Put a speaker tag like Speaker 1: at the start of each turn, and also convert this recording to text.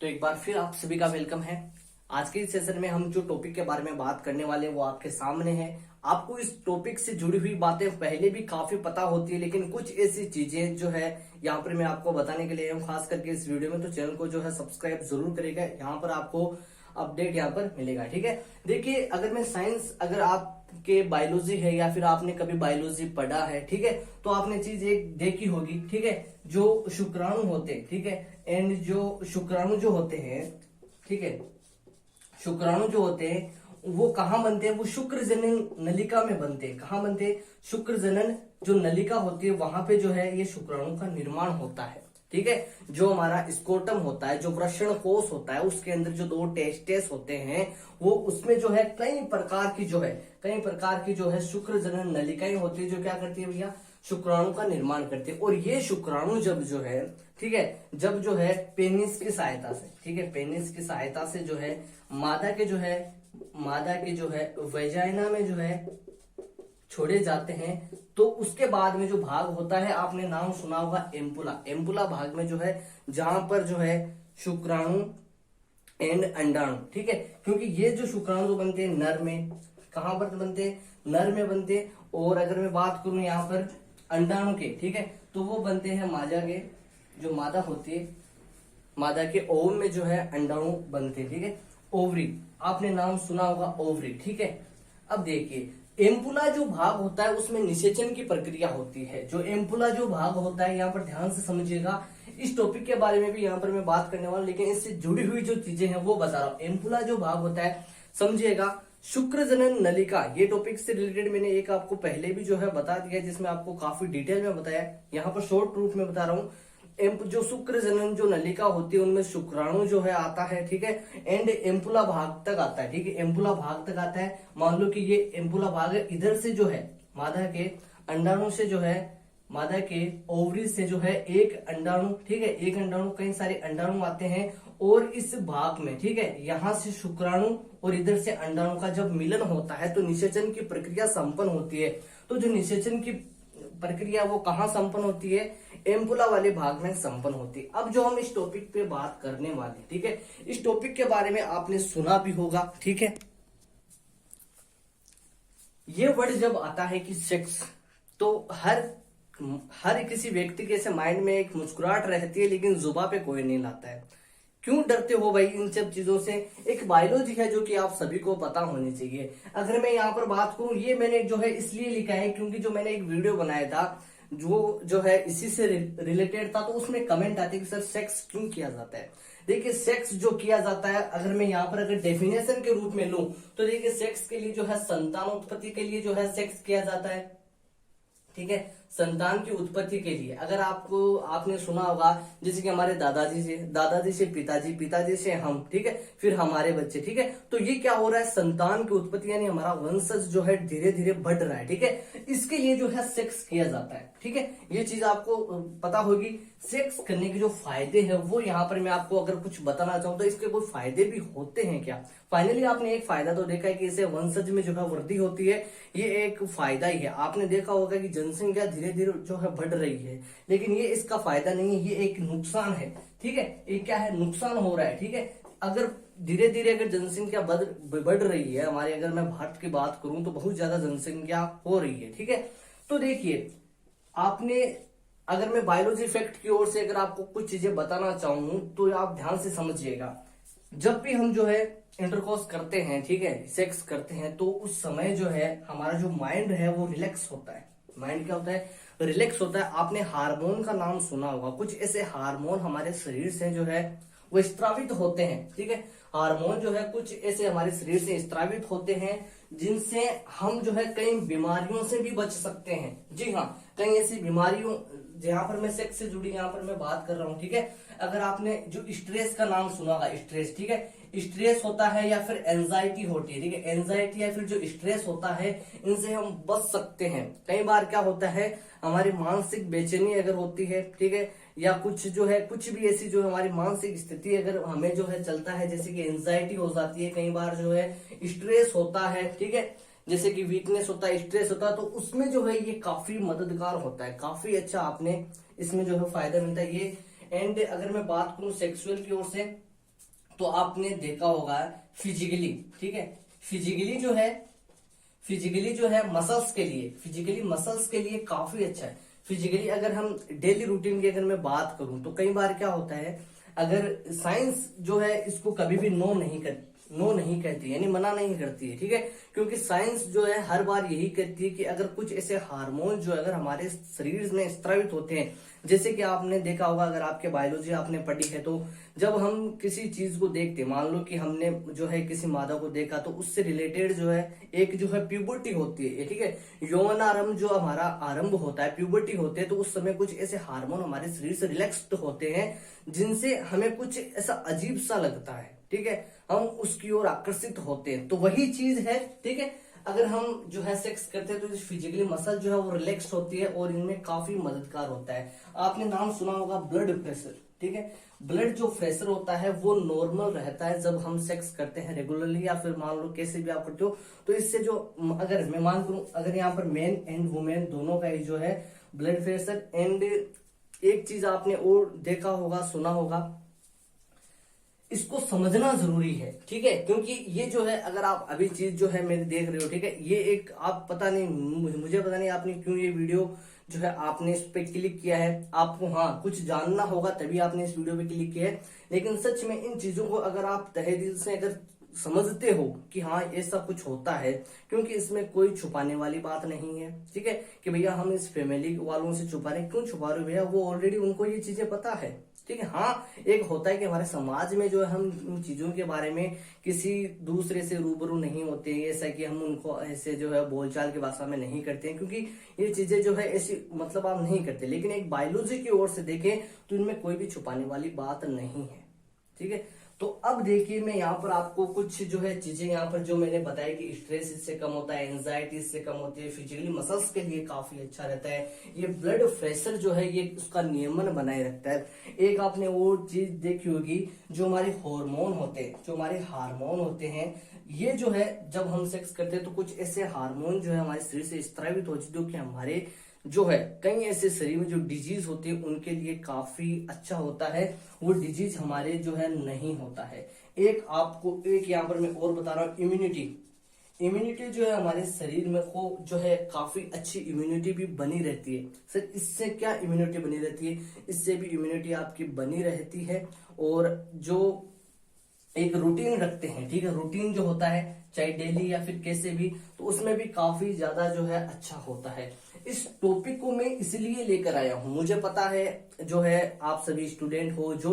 Speaker 1: तो एक बार फिर आप सभी का वेलकम है। आज के इस सेशन में हम जो टॉपिक के बारे में बात करने वाले हैं वो आपके सामने है। आपको इस टॉपिक से जुड़ी हुई बातें पहले भी काफी पता होती है, लेकिन कुछ ऐसी चीजें जो है यहाँ पर मैं आपको बताने के लिए हूँ, खास करके इस वीडियो में। तो चैनल को जो है सब्सक्राइब जरूर करेगा, यहाँ पर आपको अपडेट यहाँ पर मिलेगा। ठीक है, देखिए अगर मैं साइंस, अगर आपके बायोलॉजी है या फिर आपने कभी बायोलॉजी पढ़ा है, ठीक है, तो आपने चीज एक देखी होगी। ठीक है, जो शुक्राणु होते हैं, ठीक है, एंड जो शुक्राणु जो होते हैं, ठीक है, शुक्राणु जो होते हैं वो कहाँ बनते हैं? वो शुक्र जनन नलिका में बनते हैं। कहाँ बनते हैं? शुक्र जनन जो नलिका होती है वहां पे जो है ये शुक्राणु का निर्माण होता है। ठीक है, जो हमारा स्कोटम होता है, जो वृषण कोश होता है, उसके अंदर जो दो टेस्टेस होते हैं, वो उसमें जो है कई प्रकार की जो है शुक्र जनन नलिकाएं होती है, जो क्या करती है भैया? शुक्राणु का निर्माण करते हैं। और ये शुक्राणु जब जो है, ठीक है, जब जो है पेनिस की सहायता से, ठीक है, पेनिस की सहायता से जो है मादा के जो है वेजाइना में जो है छोड़े जाते हैं, तो उसके बाद में जो भाग होता है, आपने नाम सुना होगा एम्पुला। एम्पुला भाग में जो है जहां पर जो है शुक्राणु एंड अंडाणु, ठीक है, क्योंकि ये जो शुक्राणु बनते हैं नर में, कहां पर बनते हैं? नर में बनते हैं। और अगर मैं बात करूं यहाँ पर अंडाणु के, ठीक है, तो वो बनते हैं मादा के, जो मादा होती है, मादा के ओवम में जो है अंडाणु बनते हैं। ठीक है, ओवरी, आपने नाम सुना होगा ओवरी। ठीक है, अब देखिए एम्पुला जो भाग होता है उसमें निषेचन की प्रक्रिया होती है। जो एम्पुला जो भाग होता है, यहाँ पर ध्यान से समझिएगा, इस टॉपिक के बारे में भी यहाँ पर मैं बात करने वाला हूं, लेकिन इससे जुड़ी हुई जो चीजें हैं वो बता रहा हूं। एम्पुला जो भाग होता है, समझिएगा, शुक्र जनन नलिका, ये टॉपिक से रिलेटेड मैंने एक आपको पहले भी जो है बता दिया, जिसमें आपको काफी डिटेल में बताया। यहाँ पर शॉर्ट रूप में बता रहा हूँ। जो शुक्र जनन जो नलिका होती है उनमें शुक्राणु जो है आता है, ठीक है, एंड एम्पुला भाग तक आता है। ठीक है, एम्पुला भाग तक आता है। मान लो कि ये एम्पुला भाग है, इधर से जो है मादा के अंडाणु से जो है, मादा के ओवरी से जो है एक अंडाणु, ठीक है, एक अंडाणु, कई सारे अंडाणु आते हैं, और इस भाग में, ठीक है, यहां से शुक्राणु और इधर से अंडाणु का जब मिलन होता है तो निषेचन की प्रक्रिया संपन्न होती है। तो जो निषेचन की प्रक्रिया वो कहाँ संपन्न होती है? एम्पुला वाले भाग में संपन्न होती है। अब जो हम इस टॉपिक पे बात करने वाले, ठीक है, इस टॉपिक के बारे में आपने सुना भी होगा। ठीक है, ये वर्ड जब आता है कि सेक्स, तो हर किसी व्यक्ति के माइंड में एक मुस्कुराहट रहती है, लेकिन जुबान पे कोई नहीं लाता है। क्यों डरते हो भाई इन सब चीजों से? एक बायोलॉजी है जो कि आप सभी को पता होनी चाहिए। अगर मैं यहाँ पर बात करूं, ये मैंने जो है इसलिए लिखा है क्योंकि जो मैंने एक वीडियो बनाया था जो है इसी से रिलेटेड था, तो उसमें कमेंट आते कि सर सेक्स क्यों किया जाता है। देखिए सेक्स जो किया जाता है, अगर मैं यहाँ पर अगर डेफिनेशन के रूप में लूं, तो देखिए सेक्स के लिए जो है संतानोत्पत्ति के लिए जो है सेक्स किया जाता है। ठीक है, संतान की उत्पत्ति के लिए। अगर आपने सुना होगा, जैसे कि हमारे दादाजी से पिताजी, पिताजी से हम, ठीक है, फिर हमारे बच्चे। ठीक है, तो ये क्या हो रहा है? संतान की उत्पत्ति, यानी हमारा वंशज जो है धीरे धीरे बढ़ रहा है। ठीक है, इसके लिए जो है सेक्स किया जाता है। ठीक है, ये चीज आपको पता होगी। सेक्स करने के जो फायदे हैं वो यहाँ पर मैं आपको अगर कुछ बताना चाहूँ तो इसके कोई फायदे भी होते हैं क्या? फाइनली आपने एक फायदा तो देखा है कि इससे वंशज में जो है वृद्धि होती है, ये एक फायदा ही है। आपने देखा होगा कि जनसंख्या धीरे धीरे जो है बढ़ रही है, लेकिन ये इसका फायदा नहीं है, ये एक नुकसान है। ठीक है, ये क्या है? नुकसान हो रहा है। ठीक है, अगर धीरे धीरे अगर जनसंख्या बढ़ रही है हमारे, अगर मैं भारत की बात करूं तो बहुत ज्यादा जनसंख्या हो रही है। ठीक है, तो देखिए आपने, अगर मैं बायोलॉजी फैक्ट की ओर से अगर आपको कुछ चीजें बताना चाहूं तो आप ध्यान से समझिएगा। जब भी हम जो है इंटरकोर्स करते हैं, ठीक है, सेक्स करते हैं, तो उस समय जो है हमारा जो माइंड है वो रिलैक्स होता है। माइंड क्या होता है? रिलैक्स होता है। आपने हार्मोन का नाम सुना होगा, कुछ ऐसे हार्मोन हमारे शरीर से जो है वो स्त्रावित होते हैं। ठीक है, हार्मोन जो है कुछ ऐसे हमारे शरीर से स्त्रावित होते हैं जिनसे हम जो है कई बीमारियों से भी बच सकते हैं। जी हाँ, कई ऐसी बीमारियों, जहां पर मैं सेक्स से जुड़ी यहाँ पर मैं बात कर रहा हूँ। ठीक है, अगर आपने जो स्ट्रेस का नाम सुना होगा, स्ट्रेस, ठीक है, स्ट्रेस होता है या फिर एंजाइटी होती है। ठीक है, एंजाइटी या फिर जो स्ट्रेस होता है, इनसे हम बच सकते हैं। कई बार क्या होता है, हमारी मानसिक बेचैनी अगर होती है, ठीक है, या कुछ जो है, कुछ भी ऐसी जो हमारी मानसिक स्थिति अगर हमें जो है चलता है, जैसे कि एंजाइटी हो जाती है, कई बार जो है स्ट्रेस होता है, ठीक है, जैसे कि वीकनेस होता है, स्ट्रेस होता है, तो उसमें जो है ये काफी मददगार होता है, काफी अच्छा आपने इसमें जो है फायदा मिलता है ये। एंड अगर मैं बात करूं सेक्सुअल की ओर से, तो आपने देखा होगा फिजिकली, ठीक है, फिजिकली जो है, फिजिकली मसल्स के लिए काफी अच्छा है। फिजिकली अगर हम डेली रूटीन की अगर मैं बात करूं तो कई बार क्या होता है, अगर साइंस जो है इसको कभी भी नो नहीं कहती, यानी मना नहीं करती है, ठीक है, क्योंकि साइंस जो है हर बार यही कहती है कि अगर कुछ ऐसे हार्मोन जो अगर हमारे शरीर में स्रावित होते हैं, जैसे कि आपने देखा होगा, अगर आपके बायोलॉजी आपने पढ़ी है, तो जब हम किसी चीज को देखते हैं, मान लो कि हमने जो है किसी मादा को देखा, तो उससे रिलेटेड जो है एक जो है प्यूबर्टी होती है, ठीक है, यौवन आरंभ जो हमारा आरंभ होता है, प्यूबर्टी होते हैं, तो उस समय कुछ ऐसे हार्मोन हमारे शरीर से रिलैक्स्ड होते हैं जिनसे हमें कुछ ऐसा अजीब सा लगता है, ठीक है, हम उसकी ओर आकर्षित होते हैं। तो वही चीज है, ठीक है, अगर हम जो है सेक्स करते हैं तो फिजिकली मसल जो है वो रिलैक्स होती है और इनमें काफी मददगार होता है। आपने नाम सुना होगा ब्लड प्रेशर, ठीक है, ब्लड जो प्रेशर होता है वो नॉर्मल रहता है जब हम सेक्स करते हैं रेगुलरली, या फिर मान लो कैसे भी आप करते हो, तो इससे जो, अगर मैं मान करूं, अगर यहाँ पर मेन एंड वुमेन दोनों का ही जो है ब्लड प्रेशर, एंड एक चीज आपने और देखा होगा, सुना होगा, इसको समझना जरूरी है, ठीक है, क्योंकि ये जो है, अगर आप अभी चीज जो है मेरे देख रहे हो, ठीक है, ये एक आप पता नहीं, मुझे पता नहीं आपने क्यों ये वीडियो जो है आपने इस पे क्लिक किया है, आपको हाँ कुछ जानना होगा तभी आपने इस वीडियो पे क्लिक किया है, लेकिन सच में इन चीजों को अगर आप तहे दिल से अगर समझते हो कि हाँ ऐसा कुछ होता है, क्योंकि इसमें कोई छुपाने वाली बात नहीं है, ठीक है, कि भैया हम इस फैमिली वालों से छुपा रहे हैं, क्यों छुपा रहे हो भैया, वो ऑलरेडी उनको ये चीजें पता है, ठीक है। हाँ, एक होता है कि हमारे समाज में जो है हम इन चीजों के बारे में किसी दूसरे से रूबरू नहीं होते हैं, ऐसा कि हम उनको ऐसे जो है बोलचाल की भाषा में नहीं करते हैं, क्योंकि ये चीजें जो है ऐसी मतलब आप नहीं करते, लेकिन एक बायोलॉजी की ओर से देखें तो इनमें कोई भी छुपाने वाली बात नहीं है, ठीक है। तो अब देखिए, मैं यहाँ पर आपको कुछ जो है चीजें यहाँ पर जो मैंने बताया कि स्ट्रेस इससे कम होता है, एंजाइटी इससे कम होती है, फिजिकली मसल्स के लिए काफी अच्छा रहता है, ये ब्लड प्रेशर जो है ये उसका नियमन बनाए रखता है। एक आपने वो चीज देखी होगी, जो हमारे हार्मोन होते हैं, ये जो है जब हम सेक्स करते हैं तो कुछ ऐसे हार्मोन जो है हमारे शरीर से स्रावित हो जाते हैं, कि हमारे जो है कई ऐसे शरीर में जो डिजीज होती है उनके लिए काफी अच्छा होता है, वो डिजीज हमारे जो है नहीं होता है। एक आपको एक यहाँ पर मैं और बता रहा हूँ, इम्यूनिटी जो है हमारे शरीर में को जो है काफी अच्छी इम्यूनिटी भी बनी रहती है। सर इससे क्या इम्यूनिटी बनी रहती है, इससे भी इम्यूनिटी आपकी बनी रहती है, और जो एक रूटीन रखते हैं, ठीक है, रूटीन जो होता है चाहे डेली या फिर कैसे भी, तो उसमें भी काफी ज्यादा जो है अच्छा होता है। इस टॉपिक को मैं इसलिए लेकर आया हूं, मुझे पता है जो है आप सभी स्टूडेंट हो, जो